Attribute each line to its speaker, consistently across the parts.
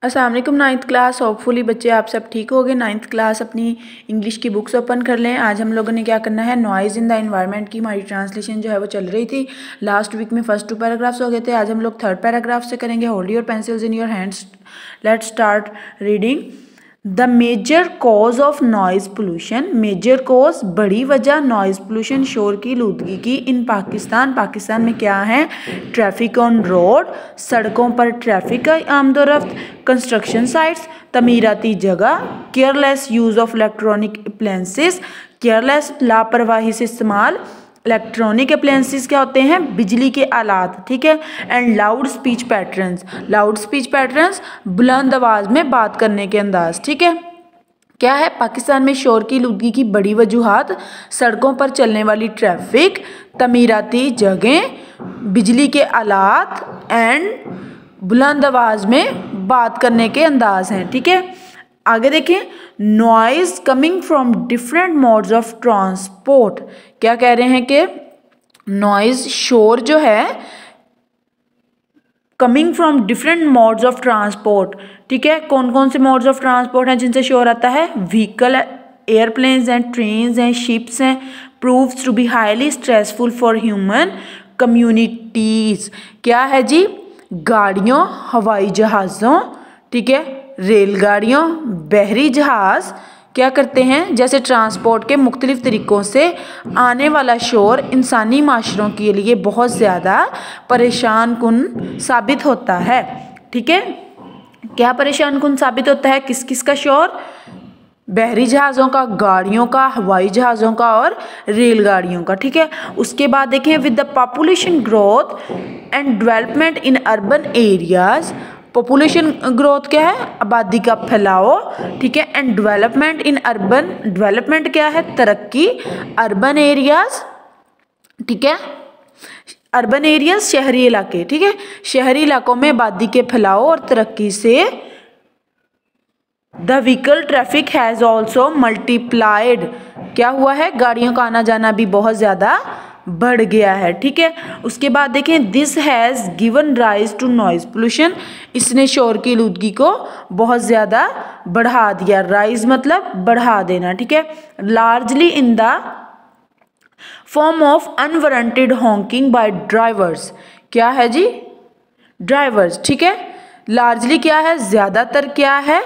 Speaker 1: अस्सलाम वालेकुम ninth class. Hopefully बच्चे आप सब ठीक हो गए। नाइन्थ क्लास अपनी इंग्लिश की बुक्स ओपन कर लें। आज हम लोगों ने क्या करना है, नॉइज़ इन द एनवायरनमेंट की हमारी ट्रांसलेशन जो है वो चल रही थी। लास्ट वीक में फर्स्ट 2 पैराग्राफ्स हो गए थे। आज हम लोग 3rd पैराग्राफ से करेंगे। Hold your pencils in your hands, let's start reading. The major cause of noise pollution, major cause बड़ी वजह नॉइज़ पोल्यूशन शोर की आलूदगी की इन पाकिस्तान, पाकिस्तान में क्या है, ट्रैफिक ऑन रोड, सड़कों पर ट्रैफिक का आमदोरफ्त, कंस्ट्रक्शन साइट्स, तमीराती जगह, careless use of electronic appliances, careless लापरवाही से इस्तेमाल, इलेक्ट्रॉनिक अप्लायंसेस क्या होते हैं, बिजली के आलात, ठीक है, and loud speech patterns, loud speech patterns बुलंद आवाज़ में बात करने के अंदाज, ठीक है। क्या है, पाकिस्तान में शोर की आलूदगी की बड़ी वजूहात सड़कों पर चलने वाली ट्रैफिक, तमीराती जगहें, बिजली के आलात एंड बुलंद आवाज़ में बात करने के अंदाज हैं, ठीक है। आगे देखें, noise coming from different modes of transport, क्या कह रहे हैं कि नॉइज़ शोर जो है coming from different modes of transport, ठीक है। कौन कौन से मोड्स ऑफ ट्रांसपोर्ट हैं जिनसे शोर आता है, व्हीकल, एयरप्लेन्स हैं, ट्रेन्स हैं, शिप्स हैं, proves to be highly stressful for human communities, क्या है जी, गाड़ियों, हवाई जहाज़ों, ठीक है, रेलगाड़ियों, बहरी जहाज़ क्या करते हैं, जैसे ट्रांसपोर्ट के मुख्तलिफ तरीक़ों से आने वाला शोर इंसानी माशरों के लिए बहुत ज़्यादा परेशान कुन साबित होता है, ठीक है। क्या परेशान कुन साबित होता है, किस किस का शोर, बहरी जहाज़ों का, गाड़ियों का, हवाई जहाज़ों का और रेलगाड़ियों का, ठीक है। उसके बाद देखें, with the population growth and development in urban areas, population growth क्या है, आबादी का फैलाव, ठीक है, and development in urban, development क्या है, तरक्की, अर्बन एरियाज़, ठीक है, अर्बन एरियाज शहरी इलाके, ठीक है, शहरी इलाकों में आबादी के फैलाव और तरक्की से the vehicle traffic has also multiplied, क्या हुआ है, गाड़ियों का आना जाना भी बहुत ज़्यादा बढ़ गया है, ठीक है। उसके बाद देखें, this has given rise to noise pollution, इसने शोर की आलूदगी को बहुत ज़्यादा बढ़ा दिया, राइज मतलब बढ़ा देना, ठीक है, largely in the form of unwarranted honking by drivers, क्या है जी, ड्राइवर्स, ठीक है, लार्जली क्या है, ज़्यादातर क्या है,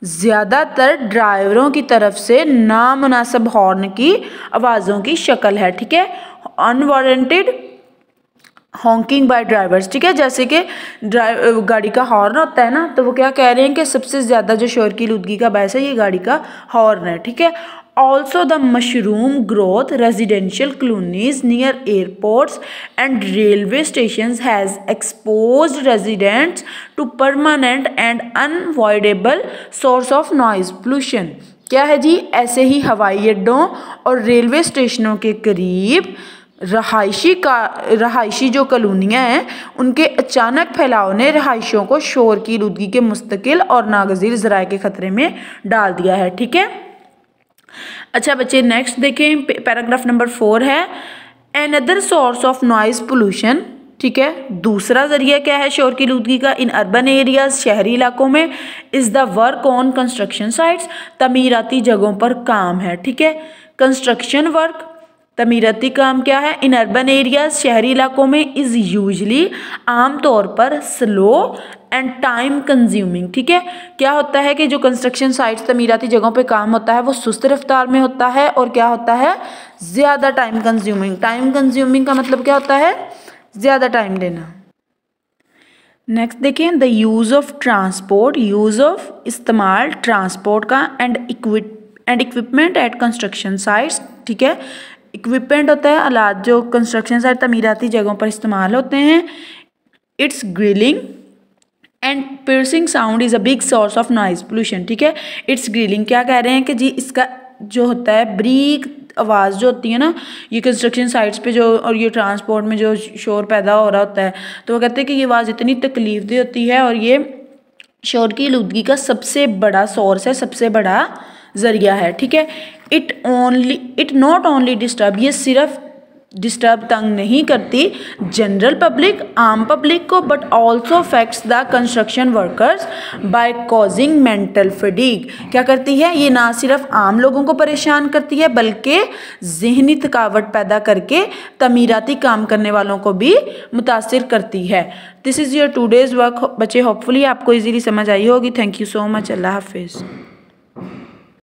Speaker 1: ज़्यादातर ड्राइवरों की तरफ से नामुनासिब हॉर्न की आवाज़ों की शक्ल है, ठीक है, अनवारंटेड हॉकिंग बाय ड्राइवर्स, ठीक है, जैसे कि गाड़ी का हॉर्न होता है ना, तो वो क्या कह रहे हैं कि सबसे ज़्यादा जो शोर की आलूदगी का बायस है ये गाड़ी का हॉर्न है, ठीक है। Also the mushroom growth residential colonies near airports and railway stations has exposed residents to permanent and unavoidable source of noise pollution, क्या है जी, ऐसे ही हवाई अड्डों और रेलवे स्टेशनों के करीब रहायशी जो कॉलोनियाँ हैं उनके अचानक फैलाव ने रहायशियों को शोर की आलूदगी के मुस्तकिल और नागज़ीर ज़राए के ख़तरे में डाल दिया है, ठीक है। अच्छा बच्चे, नेक्स्ट देखें, पैराग्राफ नंबर 4 है, another source of noise pollution, ठीक है, दूसरा जरिया क्या है शोर की आलूदगी का, इन अर्बन एरियाज, शहरी इलाकों में, is the work on construction sites, तमीराती जगहों पर काम है, ठीक है, कंस्ट्रक्शन वर्क, तमीराती काम क्या है, इन अर्बन एरियाज, शहरी इलाकों में, इज़ यूजली आम तौर पर स्लो एंड टाइम कंज्यूमिंग, ठीक है, क्या होता है कि जो कंस्ट्रक्शन साइट्स, तमीराती जगहों पे काम होता है वो सुस्त रफ्तार में होता है और क्या होता है, ज़्यादा टाइम कंज्यूमिंग, टाइम कंज्यूमिंग का मतलब क्या होता है, ज़्यादा टाइम लेना। नेक्स्ट देखें, the use of transport, use of इस्तेमाल ट्रांसपोर्ट का and equipment at construction sites, ठीक है, इक्विपमेंट होता है आलात जो कंस्ट्रक्शन साइट तमीराती जगहों पर इस्तेमाल होते हैं, it's grilling and piercing sound is a big source of noise pollution, ठीक है, इट्स ग्रिलिंग क्या कह रहे हैं कि जी इसका जो होता है ब्रीक आवाज़ जो होती है ना, ये कंस्ट्रक्शन साइट्स पे जो और ये ट्रांसपोर्ट में जो शोर पैदा हो रहा होता है, तो वो कहते हैं कि ये आवाज़ इतनी तकलीफदेह होती है और ये शोर की आलूदगी का सबसे बड़ा सोर्स है, सबसे बड़ा ज़रिया है, ठीक है। इट नॉट ओनली डिस्टर्ब, ये सिर्फ डिस्टर्ब तंग नहीं करती जनरल पब्लिक आम पब्लिक को, but also affects the construction workers by causing mental fatigue. क्या करती है ये, ना सिर्फ आम लोगों को परेशान करती है बल्कि जहनी थकावट पैदा करके तमीराती काम करने वालों को भी मुतासिर करती है। This is your today's work बच्चे, होपफुली आपको इजीली समझ आई होगी। Thank you so much. अल्लाह हाफिज़।